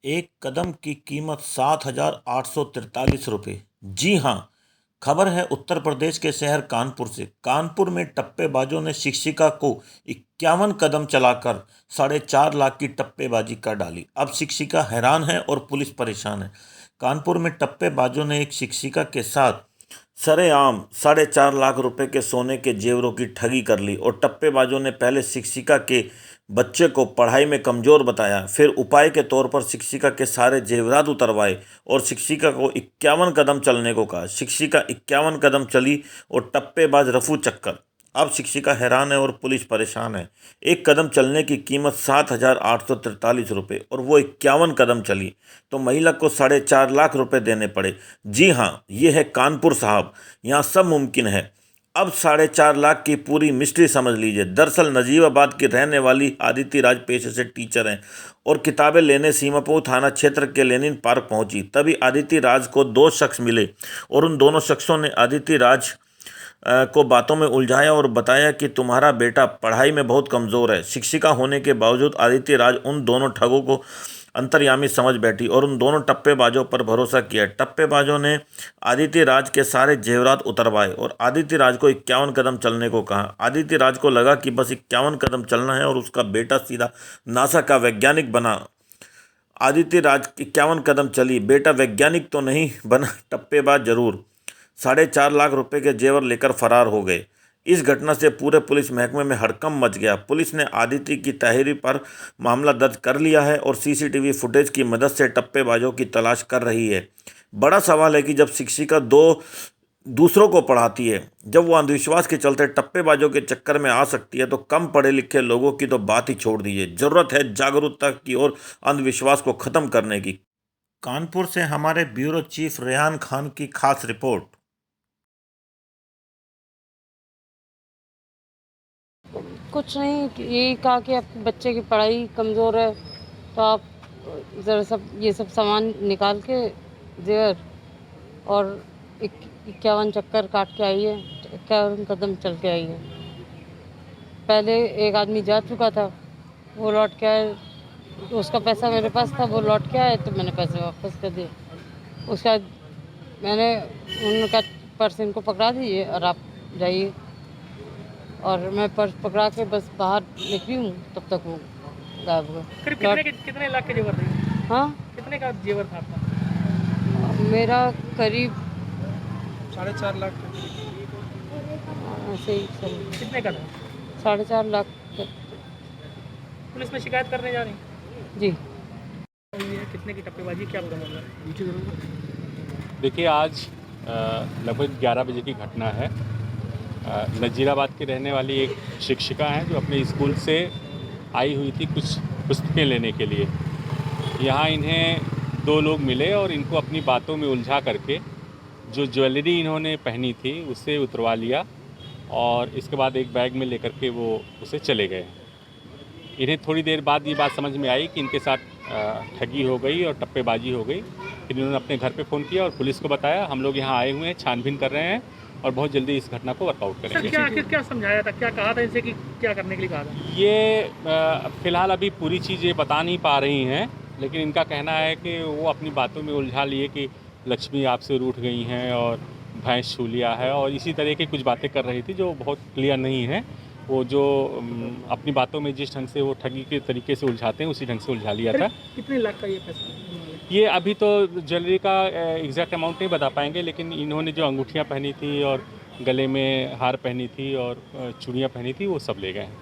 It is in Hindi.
एक कदम की कीमत 7,843 रुपये। जी हाँ, खबर है उत्तर प्रदेश के शहर कानपुर से। कानपुर में टप्पेबाजों ने शिक्षिका को 51 कदम चलाकर 4.5 लाख की टप्पेबाजी कर डाली। अब शिक्षिका हैरान है और पुलिस परेशान है। कानपुर में टप्पेबाजों ने एक शिक्षिका के साथ सरेआम 4.5 लाख रुपए के सोने के जेवरों की ठगी कर ली और टप्पेबाजों ने पहले शिक्षिका के बच्चे को पढ़ाई में कमजोर बताया, फिर उपाय के तौर पर शिक्षिका के सारे जेवरात उतरवाए और शिक्षिका को 51 कदम चलने को कहा। शिक्षिका 51 कदम चली और टप्पेबाज रफू चक्कर। अब शिक्षिका हैरान है और पुलिस परेशान है। एक कदम चलने की कीमत 7,843 रुपये और वो 51 कदम चली तो महिला को 4.5 लाख रुपए देने पड़े। जी हाँ, ये है कानपुर साहब, यहाँ सब मुमकिन है। अब 4.5 लाख की पूरी मिस्ट्री समझ लीजिए। दरअसल नजीबाबाद की रहने वाली आदिति राज पेशे से टीचर हैं और किताबें लेने सीमापुर थाना क्षेत्र के लेनिन पार्क पहुंची। तभी आदिति राज को दो शख्स मिले और उन दोनों शख्सों ने आदिति राज को बातों में उलझाया और बताया कि तुम्हारा बेटा पढ़ाई में बहुत कमज़ोर है। शिक्षिका होने के बावजूद आदिति राज उन दोनों ठगों को अंतर्यामी समझ बैठी और उन दोनों टप्पेबाजों पर भरोसा किया। टप्पेबाजों ने आदिति राज के सारे जेवरात उतरवाए और आदिति राज को 51 कदम चलने को कहा। आदिति राज को लगा कि बस 51 कदम चलना है और उसका बेटा सीधा नासा का वैज्ञानिक बना। आदिति राज 51 कदम चली, बेटा वैज्ञानिक तो नहीं बना, टप्पेबाज जरूर। 4.5 लाख रुपए के जेवर लेकर फरार हो गए। इस घटना से पूरे पुलिस महकमे में हड़कंप मच गया। पुलिस ने आदिति की तहरीर पर मामला दर्ज कर लिया है और सीसीटीवी फुटेज की मदद से टप्पेबाजों की तलाश कर रही है। बड़ा सवाल है कि जब शिक्षिका दूसरों को पढ़ाती है, जब वो अंधविश्वास के चलते टप्पेबाजों के चक्कर में आ सकती है, तो कम पढ़े लिखे लोगों की तो बात ही छोड़ दीजिए। जरूरत है जागरूकता की और अंधविश्वास को खत्म करने की। कानपुर से हमारे ब्यूरो चीफ रेहान खान की खास रिपोर्ट। कुछ नहीं, यही कहा कि आपके बच्चे की पढ़ाई कमज़ोर है तो आप ज़रा सब ये सब सामान निकाल के जेवर और 51 चक्कर काट के आइए, 51 कदम चल के आइए। पहले एक आदमी जा चुका था, वो लौट के आए, उसका पैसा मेरे पास था, वो लौट के आए तो मैंने पैसे वापस कर दिए। उसका मैंने उनका पर्स इनको पकड़ा दीजिए और आप जाइए। और मैं पर्स पकड़ा के बस बाहर निकली हूँ, तब तक वो गायब हो गए। कितने लाख के जेवर थे? हाँ, कितने का जेवर था आपका? मेरा करीब 4.5 लाख। ऐसे ही चल कितने का था? 4.5 लाख तक। पुलिस में शिकायत करने जा रही? जी। कितने की टप्पेबाजी, क्या बुरा मामला है? देखिए, आज लगभग 11 बजे की घटना है। नजीराबाद की रहने वाली एक शिक्षिका हैं जो अपने स्कूल से आई हुई थी कुछ पुस्तकें लेने के लिए। यहाँ इन्हें दो लोग मिले और इनको अपनी बातों में उलझा करके जो ज्वेलरी इन्होंने पहनी थी उससे उतरवा लिया और इसके बाद एक बैग में लेकर के वो उसे चले गए। इन्हें थोड़ी देर बाद ये बात समझ में आई कि इनके साथ ठगी हो गई और टप्पेबाजी हो गई। फिर इन्होंने अपने घर पे फ़ोन किया और पुलिस को बताया। हम लोग यहाँ आए हुए हैं, छानबीन कर रहे हैं और बहुत जल्दी इस घटना को वर्कआउट करेंगे। सर, क्या समझाया था, क्या कहा था इनसे कि क्या करने के लिए कहा था? ये फ़िलहाल अभी पूरी चीज़ ये बता नहीं पा रही हैं, लेकिन इनका कहना है कि वो अपनी बातों में उलझा लिए कि लक्ष्मी आपसे रूठ गई हैं और भैंस छू लिया है और इसी तरह की कुछ बातें कर रही थी जो बहुत क्लियर नहीं है। वो जो अपनी बातों में जिस ढंग से वो ठगी के तरीके से उलझाते हैं उसी ढंग से उलझा लिया था। कितने लाख का ये पैसा? ये अभी तो ज्वेलरी का एग्जैक्ट अमाउंट नहीं बता पाएंगे, लेकिन इन्होंने जो अंगूठियाँ पहनी थी और गले में हार पहनी थी और चूड़ियाँ पहनी थी वो सब ले गए हैं।